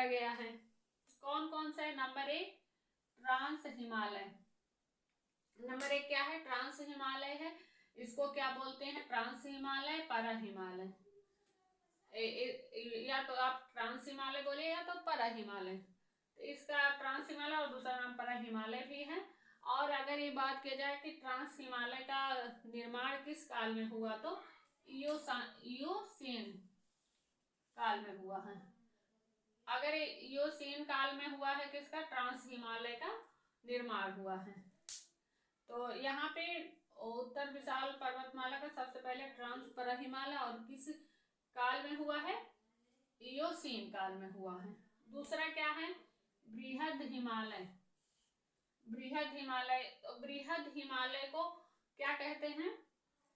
गया है। कौन कौन सा है? Number 1 trans Himalaya. नंबर 1 क्या है? ट्रांस हिमालय है। इसको क्या बोलते हैं? Trans Himalaya, para Himalaya. या तो आप ट्रांस हिमालय बोले या तो para हिमालय। तो इसका ट्रांस हिमालय और दूसरा नाम para हिमालय भी है। और अगर ये बात की जाए कि ट्रांस हिमालय का निर्माण किस काल में हुआ, तो इयोसीन काल में हुआ है। अगर इयोसीन काल में हुआ है किसका? ट्रांस हिमालय का निर्माण हुआ है। तो यहाँ पे उत्तर विशाल पर्वतमाला का सबसे पहले ट्रांस para हिमालय और किस काल में हुआ है? इयोसीन काल में हुआ है। दूसरा क्या है? बृहद हिमालय। बृहद हिमालय, तो बृहद हिमालय को क्या कहते हैं?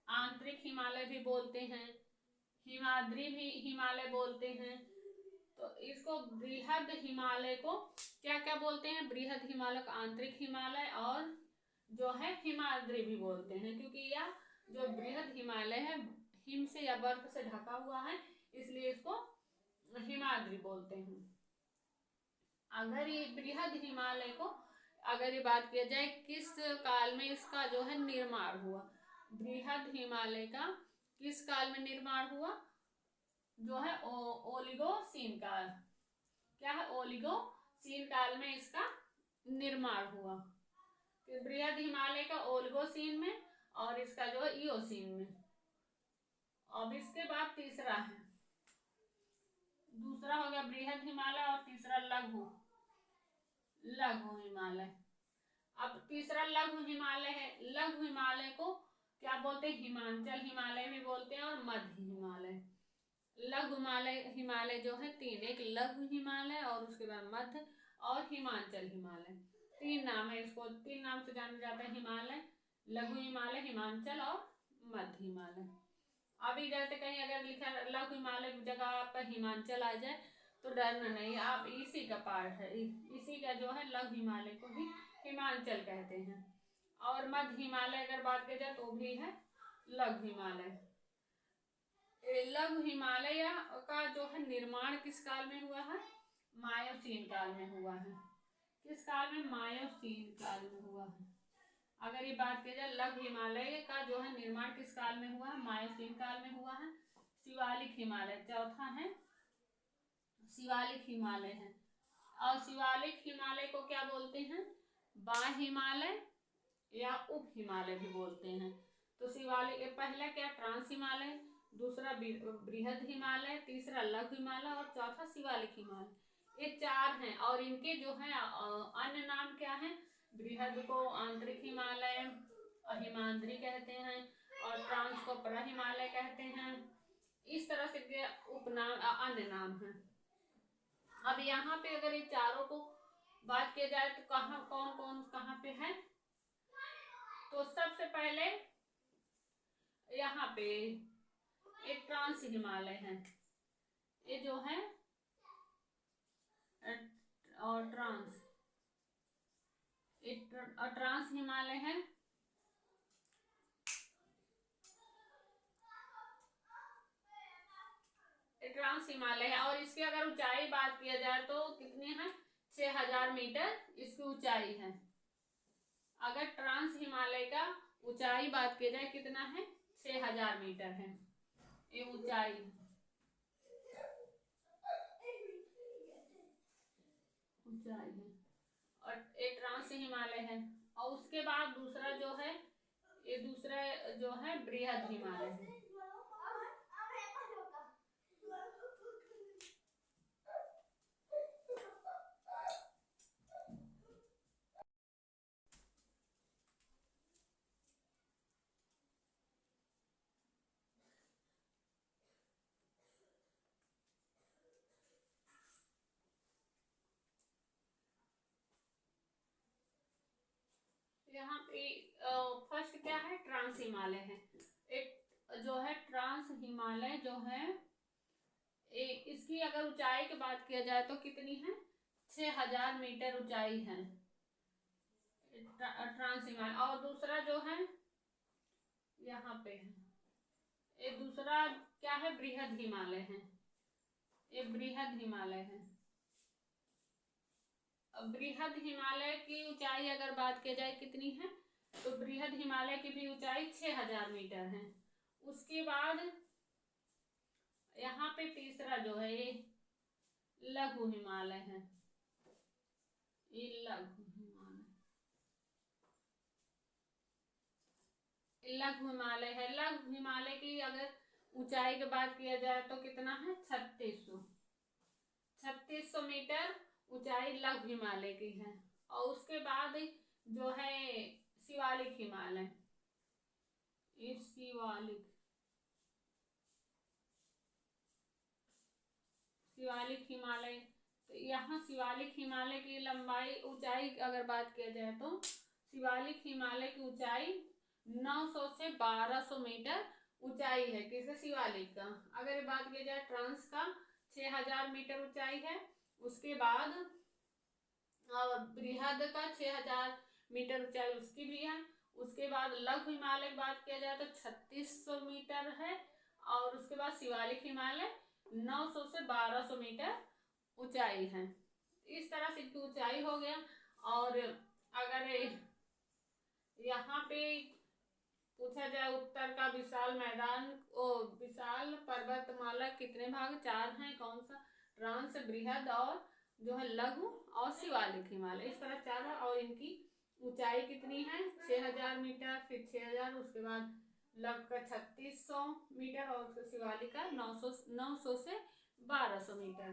आंतरिक हिमालय भी बोलते हैं, हिमाद्री भी हिमालय बोलते हैं। तो इसको बृहद हिमालय को क्या क्या बोलते हैं? बृहद हिमालय को आंतरिक हिमालय और जो है हिमाद्री भी बोलते हैं, क्योंकि यह जो बृहद हिमालय है हिम से या बर्फ से ढका हुआ है, इसलिए इसको हिमाद्री बोलते हैं। अगर ये बृहद हिमालय को अगर ये बात किया जाए किस काल में इसका जो है निर्माण हुआ, बृहद हिमालय का किस काल में निर्माण हुआ? जो है ओलिगोसीन काल। क्या है? ओलिगोसीन काल में इसका निर्माण हुआ। बृहद हिमालय का ओलिगोसीन में और इसका जो है इयोसीन में। अब इसके बाद तीसरा है, दूसरा हो गया बृहद हिमालय और तीसरा लघु हिमालय। अब तीसरा लघु हिमालय है। लघु हिमालय को क्या बोलते हैं? हिमांचल हिमालय भी बोलते हैं और मध्य हिमालय। लघु हिमालय जो है 3, एक लघु हिमालय और उसके बाद मध्य और हिमांचल हिमालय। 3 नाम है, इसको 3 नाम से जाना जाता है, हिमालय, लघु हिमालय, हिमांचल और मध्य हिमालय। अभी जैसे कहीं अगर लिखा लघु हिमालय की जगह पर हिमांचल आ जाए तो डरना नहीं, आप इसी का पार्ट है, इसी का जो है लघु हिमालय को ही हिमांचल कहते हैं। और मध्य हिमालय अगर बात की जाए तो भी है लघु हिमालय। लघु हिमालय का जो है निर्माण किस काल में हुआ है? मायोसीन काल में हुआ है। किस काल में? मायोसीन काल में हुआ है। अगर ये बात की जाए लघु हिमालय का जो है निर्माण किस काल में हुआ है? मायोसीन काल में हुआ है। शिवालिक हिमालय चौथा है, शिवालिक हिमालय है। और शिवालिक हिमालय को क्या बोलते हैं? बाह्य हिमालय या उप हिमालय भी बोलते हैं। तो शिवालिक पहला क्या? ट्रांस हिमालय, दूसरा बृहद हिमालय, तीसरा लघु हिमालय और चौथा शिवालिक हिमालय। ये 4 हैं और इनके जो है अन्य नाम क्या है? बृहद को आंतरिक हिमालय हिमाद्री कहते हैं और ट्रांस को para हिमालय कहते हैं। इस तरह से के उपनाम अन्य नाम हैं। अब यहाँ पे अगर ये चारों को बात किया जाए तो कहाँ कौन कौन कहाँ पे है? तो सबसे पहले यहाँ पे एक ट्रांस हिमालय है, ये जो है और ट्रांस हिमालय है। ट्रांस हिमालय है और इसकी अगर ऊंचाई बात किया जाए तो कितनी है? 6000 मीटर इसकी ऊंचाई है। अगर ट्रांस हिमालय का ऊंचाई बात की जाए कितना है? 6000 मीटर है ये ऊंचाई। है और ये ट्रांस हिमालय है। और उसके बाद दूसरा जो है ये दूसरा जो है बृहद हिमालय है। यहाँ पे फर्स्ट क्या है? ट्रांस हिमालय है। एक जो है ट्रांस हिमालय जो है इसकी अगर ऊंचाई की बात किया जाए तो कितनी है? 6000 मीटर ऊंचाई है ट्रांस हिमालय। और दूसरा जो है यहाँ पे है, ये दूसरा क्या है? बृहद हिमालय है, ये बृहद हिमालय है। बृहद हिमालय की ऊंचाई अगर बात की जाए कितनी है, तो बृहद हिमालय की भी ऊंचाई 6000 मीटर है। उसके बाद यहाँ पे तीसरा जो है ये लघु हिमालय है, ये लघु हिमालय है। लघु हिमालय की अगर ऊंचाई की बात किया जाए तो कितना है, 3600 मीटर ऊंचाई लघु हिमालय की है। और उसके बाद जो है शिवालिक हिमालय, ये शिवालिक हिमालय, तो यहाँ शिवालिक हिमालय की लंबाई ऊंचाई अगर बात किया जाए तो शिवालिक हिमालय की ऊंचाई 900 से 1200 मीटर ऊंचाई है। किसे, शिवालिक का। अगर बात की जाए ट्रांस का 6000 मीटर ऊंचाई है। उसके बाद बृहद का 6000 मीटर ऊंचाई उसकी भी है। उसके बाद लघु हिमालय की बात किया जाए तो 3600 मीटर है। और उसके बाद शिवालिक हिमालय 900 से 1200 मीटर ऊंचाई है। इस तरह से इसकी ऊंचाई हो गया। और अगर यहाँ पे पूछा जाए उत्तर का विशाल मैदान, विशाल पर्वतमाला कितने भाग, 4 हैं। कौन सा, ट्रांस, बृहद और जो है लघु और शिवालिक हिमालय, इस तरह 4 है। और इनकी ऊंचाई कितनी है, 6000 मीटर, फिर 6000, उसके बाद लघु का 3600 मीटर और शिवालिक का 900 से 1200 मीटर।